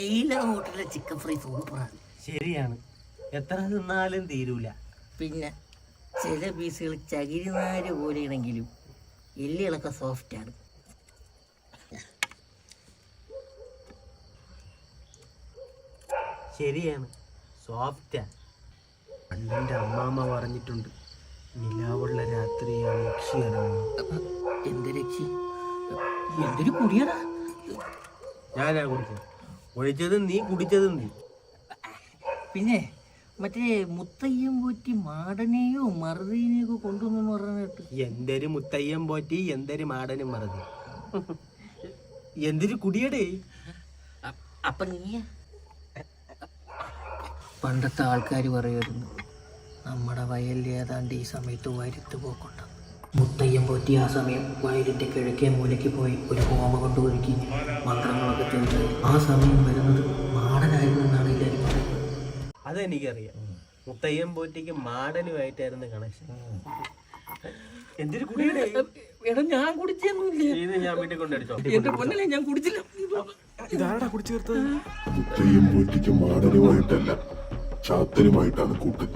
എല്ലാ ഹോട്ടലിലെ chicken fry സൂപ്പറാണ്. ശരിയാണ്, എത്ര തിന്നാലും തീരൂല. പിന്നെ ചില പീസുകൾ ചകിരിനാര് പോലെയാണെങ്കിലും എല്ലുകളൊക്കെ സോഫ്റ്റാണ്. ശരിയാണ്, സോഫ്റ്റാ. പണ്ടെൻ്റെ അമ്മാമ്മ പറഞ്ഞിട്ടുണ്ട്, നിലാവുള്ള രാത്രിയാണ് യക്ഷി ഇറങ്ങുന്നത്. എന്ത് രക്ഷി? എന്തൊരു കുടിയടാ. ഞാനാ കുടിച്ചത്, ഒഴിച്ചതും നീ കുടിച്ചതും നീ. പിന്നെ മറ്റേ മുത്തയ്യം പോറ്റി മാടനെയോ മറുതീനെയോ ഒക്കെ കൊണ്ടുവന്നു പറഞ്ഞിട്ട്. എന്തൊരു മുത്തയ്യം പോറ്റി, എന്തൊരു മാടനും മറുതി, എന്തൊരു കുടിയടേ. അപ്പൊ നീ പണ്ടത്തെ ആൾക്കാർ പറയുമായിരുന്നു, നമ്മുടെ വയലിൽ ഏതാണ്ട് ഈ സമയത്ത് വയലത്ത് പോക്കുണ്ട്. മുത്തയ്യം പോറ്റി ആ സമയം വയലിൻ്റെ കിഴക്കേ മൂലയ്ക്ക് പോയി ഒരു ഹോമ കൊണ്ട് ഒഴുക്കി മന്ത്രങ്ങളൊക്കെ ചെയ്ത് ആ സമയം വരുന്നത് മാടനായിരുന്നു എന്നാണ് എല്ലാവരും പറയുന്നത്. അതെനിക്കറിയാം, മുത്തയ്യം പോറ്റിക്ക് മാടനുമായിട്ടായിരുന്നു കണക്ഷൻ. എന്തൊരു കുടിയടേ. എടാ ഞാൻ കുടിച്ചൊന്നുമില്ല. ഇത് ഞാൻ വീട്ടിൽ കൊണ്ടടിച്ചോ? എന്റെ പൊന്നല്ലേ, ഞാൻ കുടിച്ചില്ല. ഇതാരടാ കുടിച്ചു തീർത്തത്? മുത്തയ്യം പോറ്റിക്ക് മാടനുമായിട്ടല്ല, ചാത്തനുമായിട്ടാണ് കൂട്ട്.